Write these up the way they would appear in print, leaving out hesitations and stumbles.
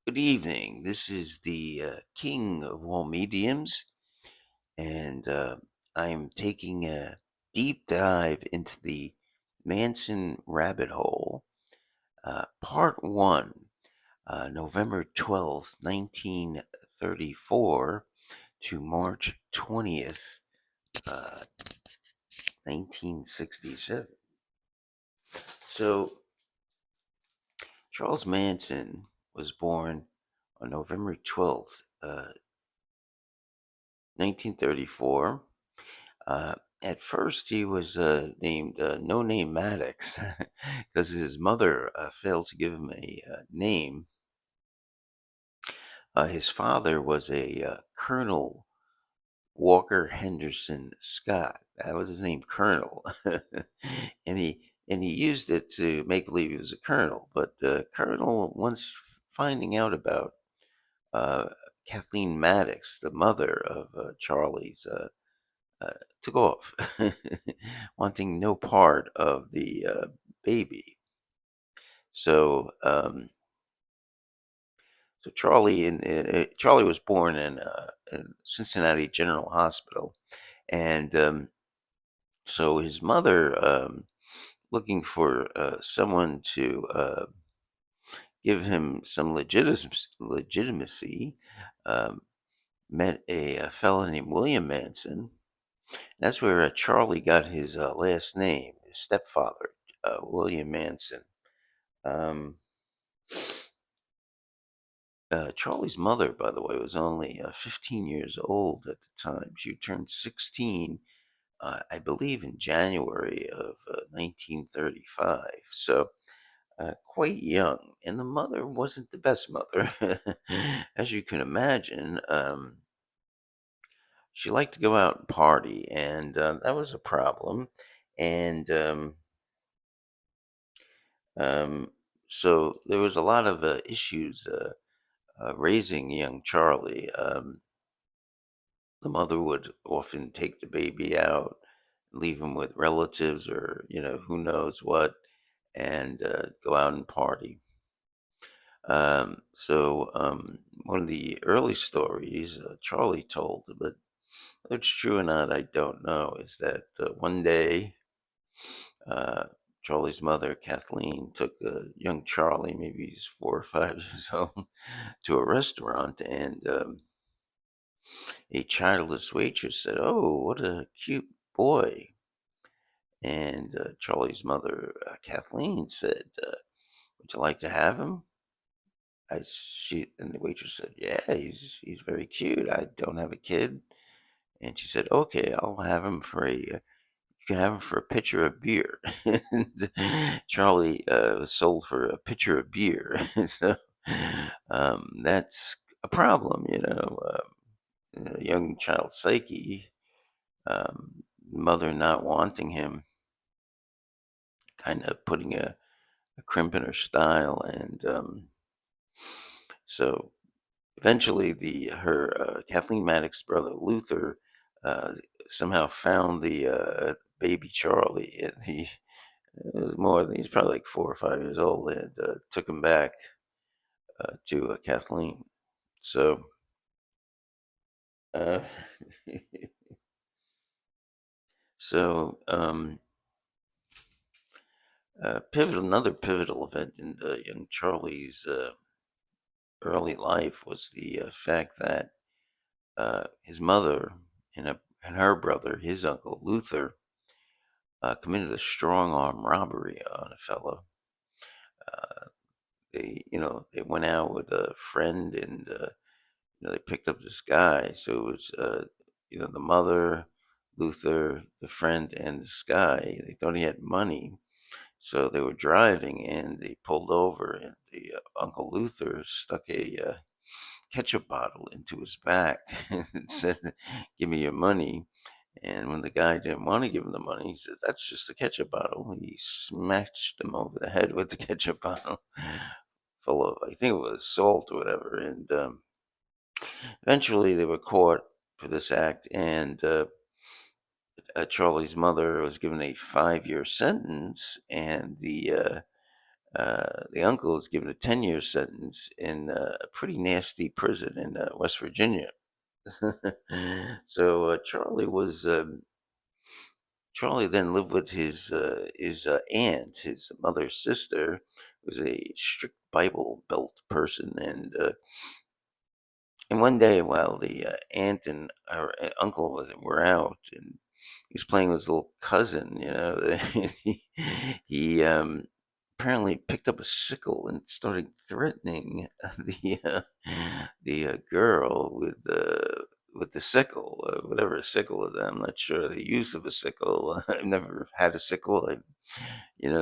Good evening. This is the king of all mediums, and I am taking a deep dive into the Manson rabbit hole, part one, November 12th, 1934 to March 20th, 1967. So, Charles Manson was born on November 12th, 1934. At first, he was named No Name Maddox because his mother failed to give him a name. His father was a Colonel Walker Henderson Scott. That was his name, Colonel, and he used it to make believe he was a colonel. But the colonel, once finding out about uh, Kathleen Maddox, the mother of Charlie's uh, took off, wanting no part of the baby. So, so Charlie was born in Cincinnati General Hospital, and so his mother, looking for someone to give him some legitimacy, um, met a fellow named William Manson. That's where Charlie got his last name, his stepfather, William Manson. Um, Charlie's mother, by the way, was only 15 years old at the time. She turned 16, I believe, in January of 1935. So quite young. And the mother wasn't the best mother. As you can imagine, she liked to go out and party, and that was a problem. And um, so there was a lot of issues raising young Charlie. The mother would often take the baby out, leave him with relatives or who knows what, and go out and party. One of the early stories Charlie told, but whether it's true or not, I don't know, is that one day uh, Charlie's mother, Kathleen, took young Charlie, maybe he's 4 or 5 years old, to a restaurant, and a childless waitress said, "Oh, what a cute boy." And Charlie's mother, Kathleen, said, "Would you like to have him?" And the waitress said, "Yeah, he's very cute. I don't have a kid." And she said, "Okay, I'll have him for you can have him for a pitcher of beer." And Charlie was sold for a pitcher of beer. So that's a problem, a young child's psyche. Mother not wanting him, kind of putting a crimp in her style, and so eventually the her Kathleen Maddox's brother Luther uh, somehow found the baby Charlie, and it was he's probably like 4 or 5 years old, and took him back to Kathleen. So. Uh, so another pivotal event in young Charlie's early life was the fact that his mother and her brother, his uncle Luther, committed a strong arm robbery on a fellow. Uh, they went out with a friend, and they picked up this guy. So it was the mother, Luther, the friend, and this guy. They thought he had money, so they were driving, and they pulled over, and the Uncle Luther stuck a ketchup bottle into his back and said, "Give me your money." And when the guy didn't want to give him the money, he said, "That's just a ketchup bottle." He smashed him over the head with the ketchup bottle, full of, I think it was salt or whatever. And eventually they were caught for this act, and Charlie's mother was given a 5-year sentence, and the The uncle is given a 10-year sentence in a pretty nasty prison in West Virginia. So Charlie then lived with his aunt, his mother's sister, who was a strict Bible Belt person, and one day while the aunt and her uncle were out, and he was playing with his little cousin, he, he apparently picked up a sickle and started threatening the girl with the sickle, whatever a sickle is. I'm not sure the use of a sickle. I've never had a sickle,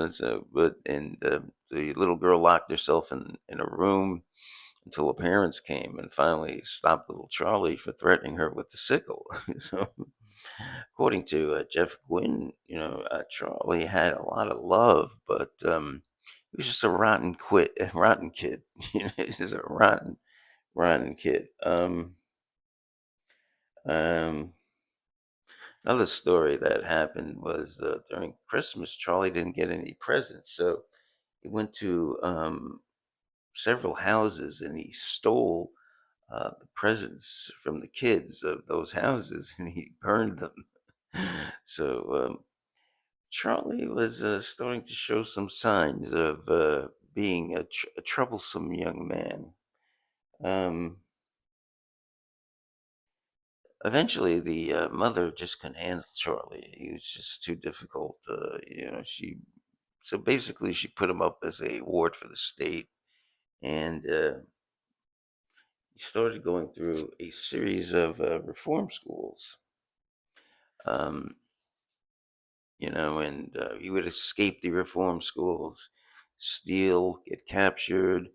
so but and the little girl locked herself in a room until the parents came and finally stopped little Charlie for threatening her with the sickle. So, according to Jeff Gwynn, Charlie had a lot of love, but he was just a rotten kid. He's just a rotten kid. Um, Another story that happened was during Christmas. Charlie didn't get any presents, so he went to several houses and he stole the presents from the kids of those houses and he burned them. So Charlie was starting to show some signs of being a troublesome young man. Um, Eventually, the mother just couldn't handle Charlie. He was just too difficult. So basically, she put him up as a ward for the state, and he started going through a series of reform schools. Um, and he would escape the reform schools, steal, get captured,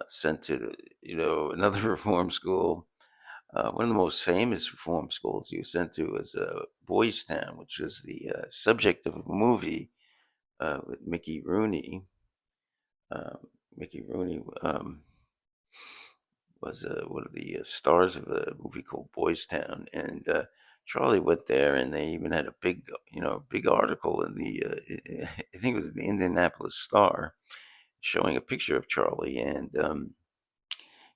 sent to another reform school. One of the most famous reform schools he was sent to was Boys Town, which was the subject of a movie with Mickey Rooney. Uh, Mickey Rooney was one of the stars of a movie called Boys Town, and Charlie went there, and they even had a big article in the I think it was the Indianapolis Star showing a picture of Charlie, and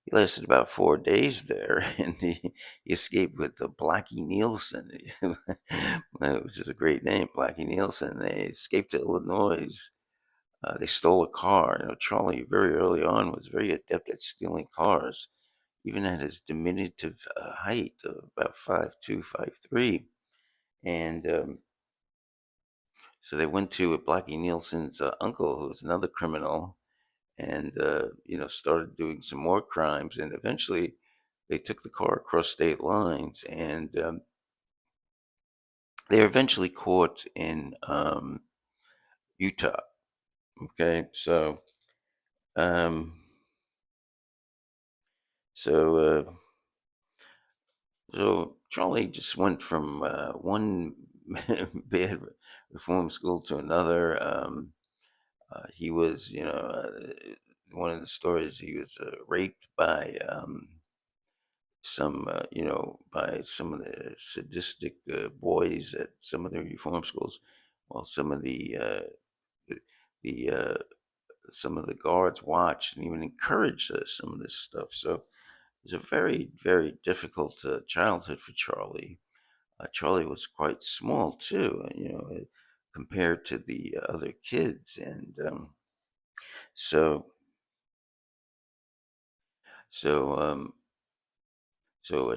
he lasted about 4 days there, and he escaped with the Blackie Nielsen, which is a great name, Blackie Nielsen. They escaped to Illinois. They stole a car. Charlie very early on was very adept at stealing cars, even at his diminutive height of about 5'2", 5'3". And so they went to Blackie Nielsen's uncle, who was another criminal, and started doing some more crimes. And eventually, they took the car across state lines, and they were eventually caught in Utah. Okay, um, so. So Charlie just went from one bad reform school to another. He was, one of the stories he was raped by by some of the sadistic boys at some of the reform schools, while the, the some of the guards watched and even encouraged some of this stuff. So it was a very, very difficult childhood for Charlie. Charlie was quite small too, compared to the other kids, and so so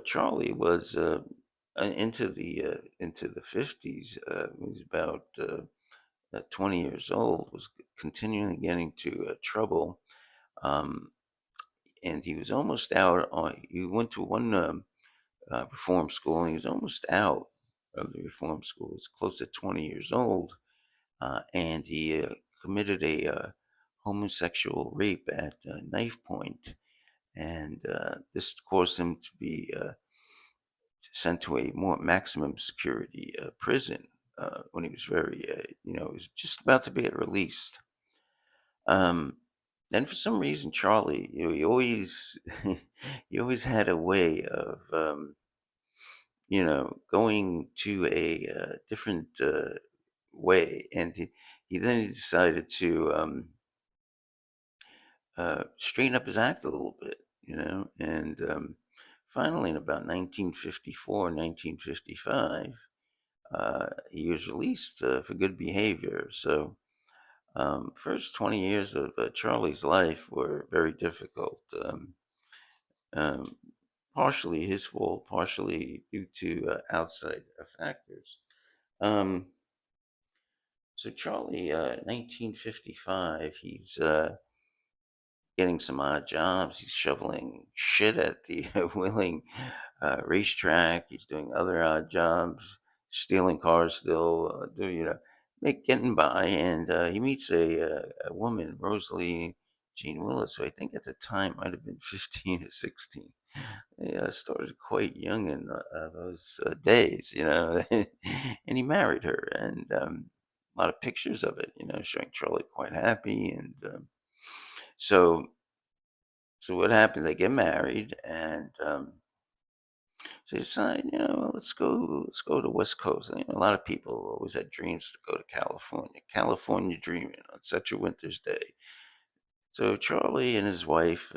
Charlie was into the 50s. He was about 20 years old. Was continually getting to trouble, um, and he was almost out. He went to one reform school, and he was almost out of the reform school. He was close to 20 years old, and he committed a homosexual rape at knife point, and this caused him to be sent to a more maximum security prison when he was he was just about to be released. Um, and for some reason, Charlie, he always he always had a way of going to a different way, and he then decided to. straighten up his act a little bit, and finally, in about 1954, 1955, he was released for good behavior. So, first 20 years of Charlie's life were very difficult. Um, Partially his fault, partially due to outside factors. Um, so Charlie, 1955, he's getting some odd jobs. He's shoveling shit at the Wheeling racetrack. He's doing other odd jobs, stealing cars still, getting by. And he meets a woman, Rosalie Jean Willis, who I think at the time might have been 15 or 16. Yeah, started quite young in those days, and he married her, and a lot of pictures of it, showing Charlie quite happy, and so so what happened? They get married, and so they decide, let's go to West Coast. And, a lot of people always had dreams to go to California. California dreaming on such a winter's day. So Charlie and his wife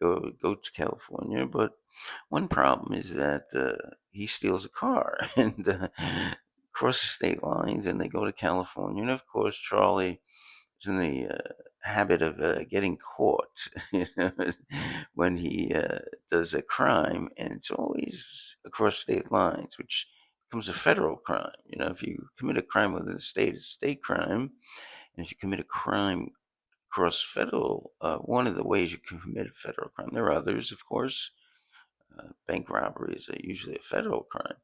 go to California, but one problem is that he steals a car and crosses state lines, and they go to California. And of course, Charlie is in the habit of getting caught when he does a crime, and it's always across state lines, which becomes a federal crime. If you commit a crime within the state, it's a state crime, and if you commit a crime across federal, one of the ways you can commit a federal crime. There are others, of course. Bank robbery is usually a federal crime.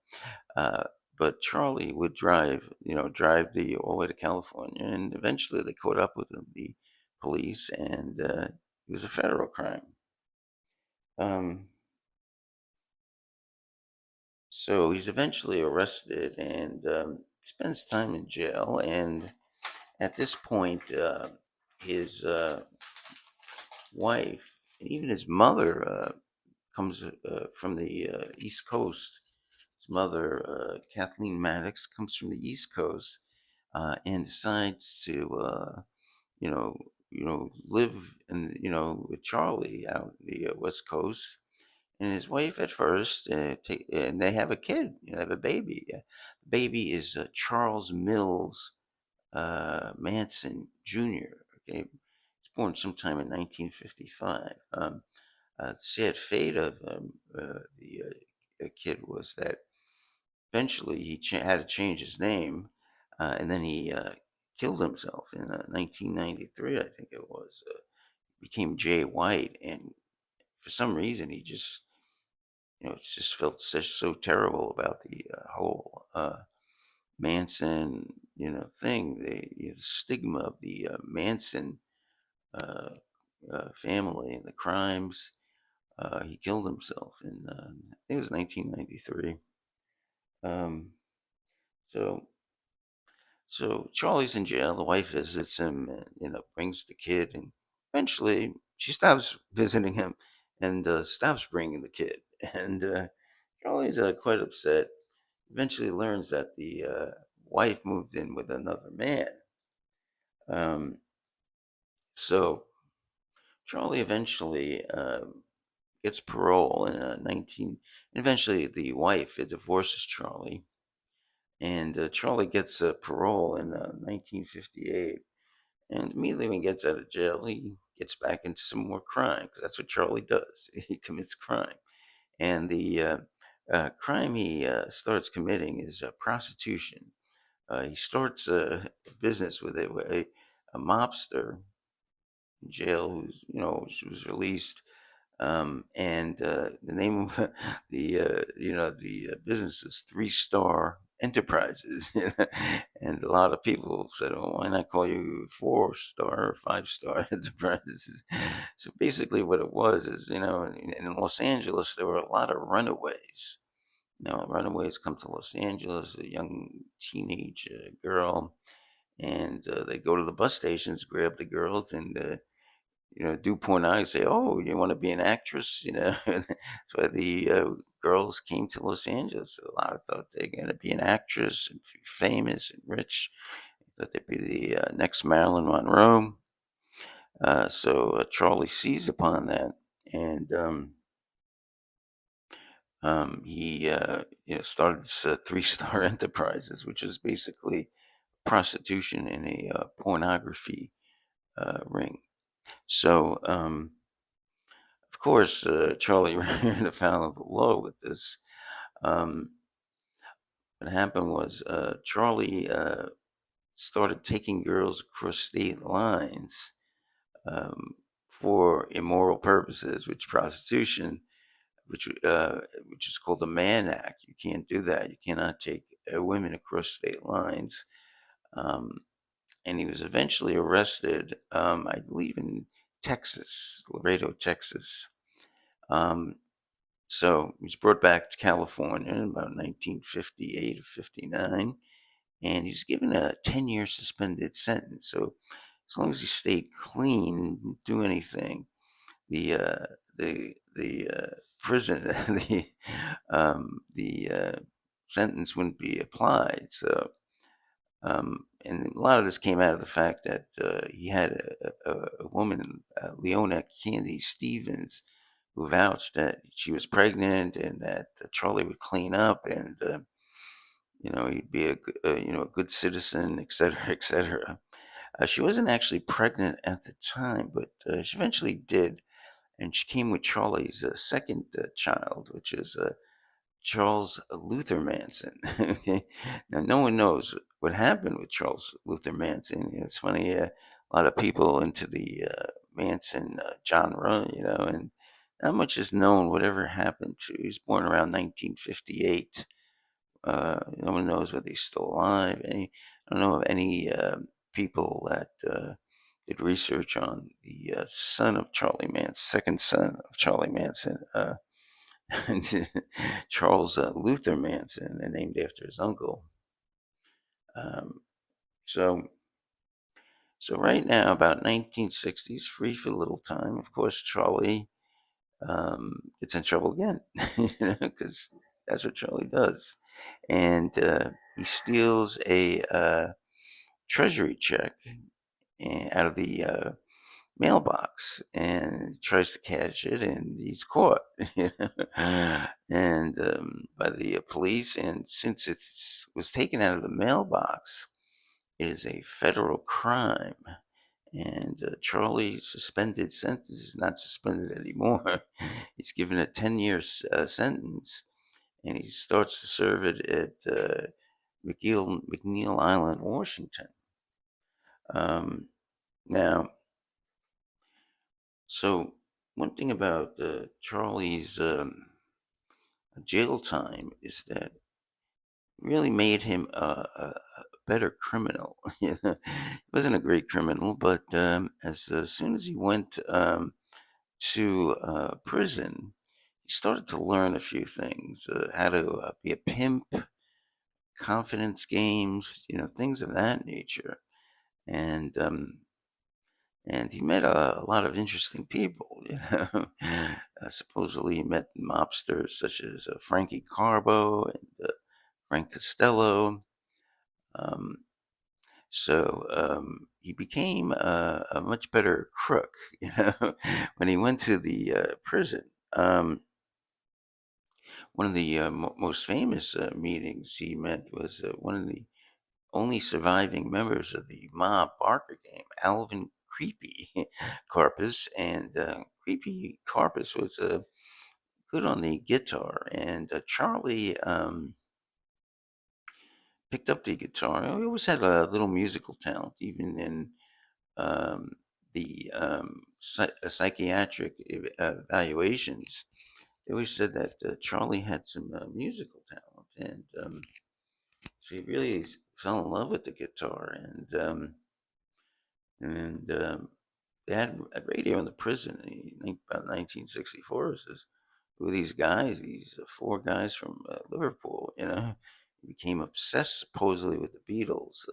Uh, but Charlie would drive the all the way to California, and eventually they caught up with him, the police, and it was a federal crime. Um, so he's eventually arrested and spends time in jail. And at this point, his wife, and even his mother, comes from the East Coast. His mother, Kathleen Maddox, comes from the East Coast and decides to, live with Charlie out the West Coast. And his wife at first, and they have a kid. They have a baby. The baby is Charles Mills Manson Jr. Okay, he's born sometime in 1955. The sad fate of the kid was that eventually he had to change his name, and then he killed himself in 1993, I think it was. Became Jay White, and for some reason he just, just felt so terrible about the whole Manson, thing, the stigma of the Manson uh, family and the crimes. He killed himself in, I think it was 1993. Um, so, so Charlie's in jail. The wife visits him, and brings the kid, and eventually she stops visiting him and stops bringing the kid. And Charlie's quite upset. Eventually learns that the wife moved in with another man. Um, so Charlie eventually gets parole in 19. Eventually, the wife divorces Charlie, and Charlie gets parole in 1958. And immediately when he gets out of jail, he gets back into some more crime because that's what Charlie does. He commits crime, and the crime he starts committing is prostitution. He starts a business with a mobster in jail who was released, and the name of the business is Three Star Enterprises. And a lot of people said, "Oh, why not call you 4 Star or 5 Star Enterprises?" So basically, what it was is, in Los Angeles, there were a lot of runaways. Runaways come to Los Angeles, a young teenage girl, and they go to the bus stations, grab the girls, and do point out, say, "Oh, you want to be an actress?" So the girls came to Los Angeles. A lot of thought they're going to be an actress and be famous and rich. Thought they'd be the next Marilyn Monroe. So Charlie seized upon that, and he started this three-star enterprises, which is basically prostitution in a pornography ring. So of course, Charlie ran afoul of the law with this. Um, what happened was Charlie started taking girls across state lines um, for immoral purposes, which prostitution, which uh, which is called the Mann Act. You can't do that. You cannot take women across state lines. Um, and he was eventually arrested, I believe, in Texas, Laredo, Texas. Um, so he was brought back to California in about 1958 or 59, and he was given a 10-year suspended sentence. So as long as he stayed clean, didn't do anything, the prison the sentence wouldn't be applied. So and a lot of this came out of the fact that he had a woman, Leona Candy Stevens, who vouched that she was pregnant and that Charlie would clean up and he'd be a good citizen, et cetera, et cetera. She wasn't actually pregnant at the time, but she eventually did, and she came with Charlie's second child, which is Charles Luther Manson. Okay, now no one knows what happened with Charles Luther Manson. It's funny, a lot of people into the Manson genre, and not much is known whatever happened to. He was born around 1958. No one knows whether he's still alive. I don't know of any people that did research on the son of Charlie Manson, second son of Charlie Manson, Charles Luther Manson, and named after his uncle. Um, so, so right now, about 1960s, free for a little time. Of course, Charlie gets in trouble again, because that's what Charlie does, and he steals a treasury check out of the mailbox and tries to cash it, and he's caught, and by the police. And since it was taken out of the mailbox, it is a federal crime. And Charlie's suspended sentence is not suspended anymore. He's given a 10-year sentence, and he starts to serve it at McNeil Island, Washington. Um, now, so one thing about Charlie's jail time is that really made him a better criminal. You know, he wasn't a great criminal, but as soon as he went to prison, he started to learn a few things: how to be a pimp, confidence games, things of that nature, and and he met a lot of interesting people. Supposedly, he met mobsters such as Frankie Carbo and Frank Costello. Um, so he became a much better crook, when he went to the prison. Um, One of the most famous meetings he met was one of the only surviving members of the mob Barker game, Alvin Creepy Carpus, and Creepy Carpus was good on the guitar, and Charlie picked up the guitar. He always had a little musical talent, even in um, the psychiatric evaluations. They always said that Charlie had some musical talent, and so he really fell in love with the guitar, and they had a radio in the prison. I think about 1964. It says, "Who are these guys? These four guys from Liverpool." He became obsessed supposedly with the Beatles,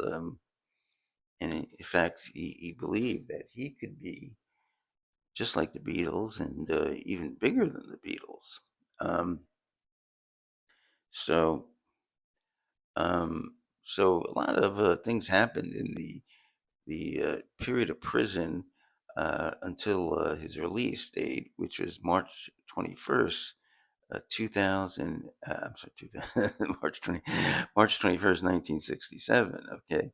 and in fact, he believed that he could be just like the Beatles and even bigger than the Beatles. Um, so, um, so a lot of things happened in the period of prison. until his release date, which was March 21st, 2000. I'm sorry, 2000, March 21st, 1967. Okay.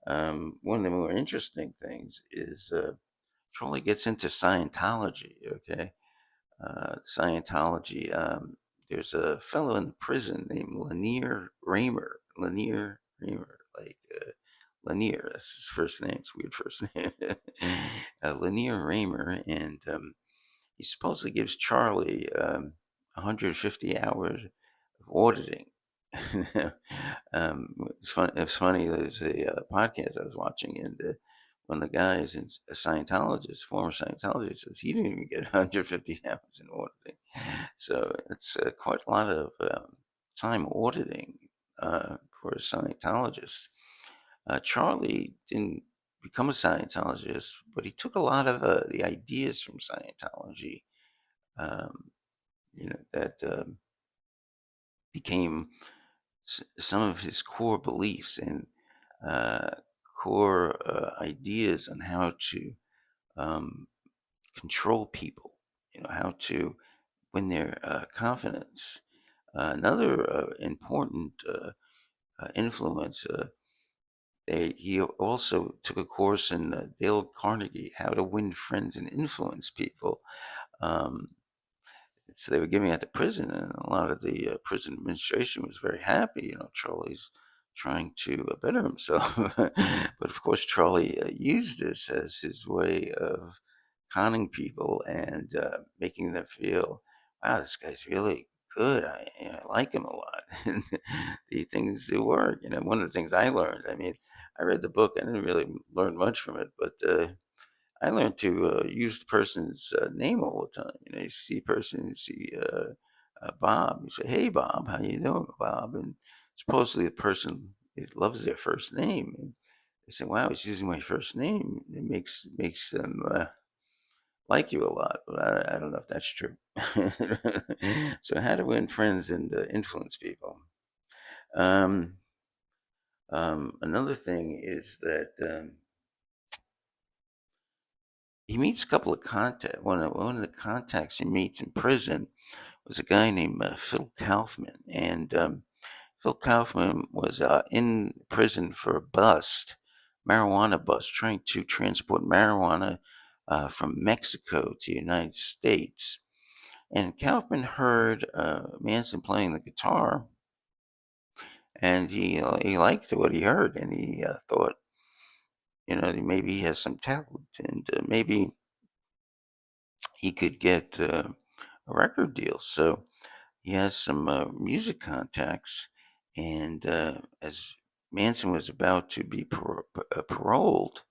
One of the more interesting things is Trolley gets into Scientology. Okay. Scientology. There's a fellow in the prison named Lanier Raymer. Lanier Raymer, like Lanier. That's his first name. It's a weird first name. Lanier Raymer, and he supposedly gives Charlie 150 hours of auditing. It's fun. It's funny. There's a podcast I was watching, and one of the guys, a Scientologist, former Scientologist, says he didn't even get 150 hours in auditing. So it's quite a lot of time auditing for a Scientologist. Charlie didn't become a Scientologist, but he took a lot of the ideas from Scientology, um, that became some of his core beliefs and uh, core ideas on how to um, control people, how to win their confidence. Another important influence. He also took a course in Dale Carnegie, How to Win Friends and Influence People. Um, so they were giving it at the prison, and a lot of the prison administration was very happy. Charlie's trying to better himself, but of course, Charlie used this as his way of conning people and making them feel, wow, this guy's really good. I like him a lot. And the things do work. One of the things I learned, I mean, I read the book, I didn't really learn much from it, but I learned to use the person's name all the time. You see a person, you see Bob, you say, "Hey, Bob, how you doing, Bob?" And supposedly the person loves their first name. And they say, "Wow, he's using my first name. It makes them like you a lot." But I don't know if that's true. So, how to win friends and influence people? Um, another thing is that. He meets a couple of contact. One of the contacts he meets in prison was a guy named Phil Kaufman, and Phil Kaufman was in prison for a bust, marijuana bust, trying to transport marijuana from Mexico to the United States. And Kaufman heard Manson playing the guitar, and he liked what he heard, and he thought, maybe he has some talent, and maybe he could get a record deal. So he has some music contacts, and as Manson was about to be paroled,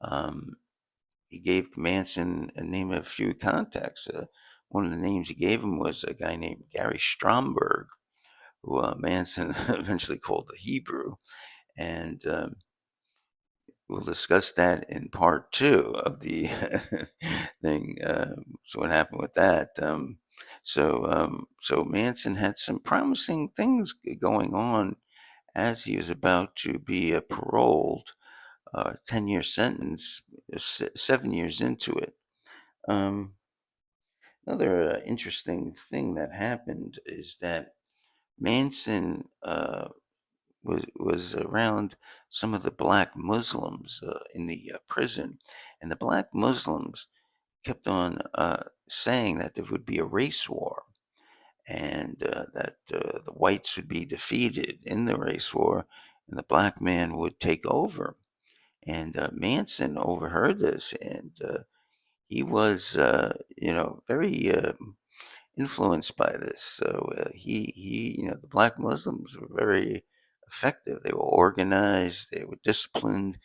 um, he gave Manson a name of a few contacts. One of the names he gave him was a guy named Gary Stromberg, who Manson eventually called the Hebrew, and we'll discuss that in part two of the thing. So what happened with that? So Manson had some promising things going on as he was about to be paroled, 10-year sentence, 7 years into it. Um, Another interesting thing that happened is that Manson was around some of the black Muslims in the prison, and the black Muslims kept on saying that there would be a race war and that the whites would be defeated in the race war and the black man would take over. And Manson overheard this, and he was, very influenced by this. So the black Muslims were very effective. They were organized, they were disciplined,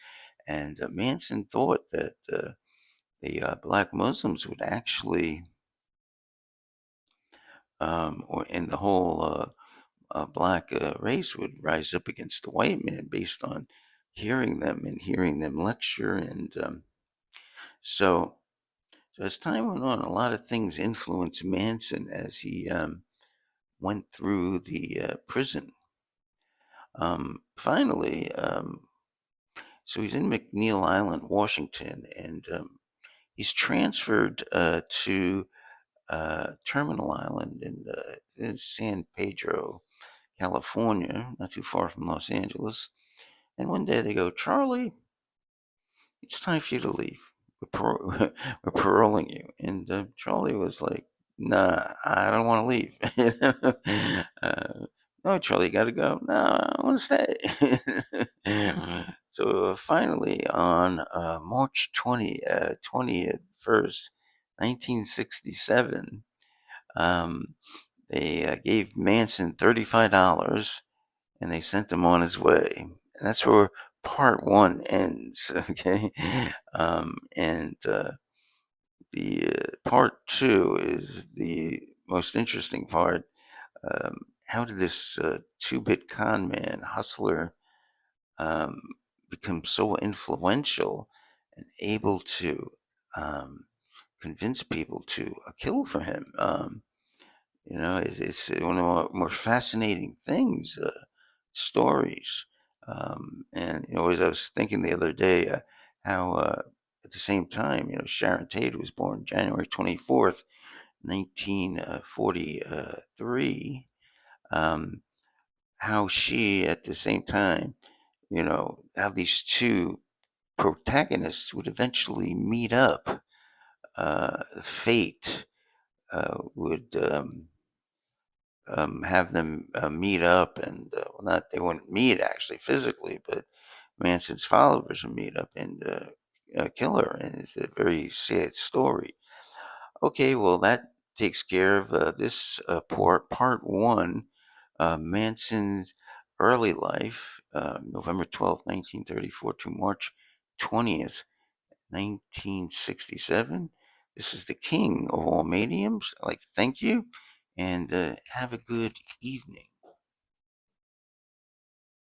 and Manson thought that the black Muslims would actually, or in the whole black race, would rise up against the white man based on hearing them lecture, and so. So as time went on, a lot of things influenced Manson as he went through the prison. Finally, so he's in McNeil Island, Washington, and He's transferred to Terminal Island in San Pedro, California, not too far from Los Angeles. And one day they go, Charlie, it's time for you to leave. We're paroling you. And Charlie was like, nah, I don't want to leave. No, Charlie, you got to go. No, I want to stay. So finally, on March 20th, 1st, 1967, um, they gave Manson $35 and they sent him on his way. And that's where part one ends. Okay. And the part two is the most interesting part. How did this two-bit con man hustler um, become so influential and able to um, convince people to kill for him? It's one of the more fascinating things, stories. And as I was thinking the other day, how at the same time, Sharon Tate was born January 24th, 1943. Um, how she, at the same time, how these two protagonists would eventually meet up. Fate would. Have them meet up and well, not they wouldn't meet actually physically, but Manson's followers would meet up and kill her, and it's a very sad story. Okay, well that takes care of this part one, Manson's early life, November 12th, 1934 to March 20th, 1967. This is the king of all mediums. I'd like to thank you and have a good evening.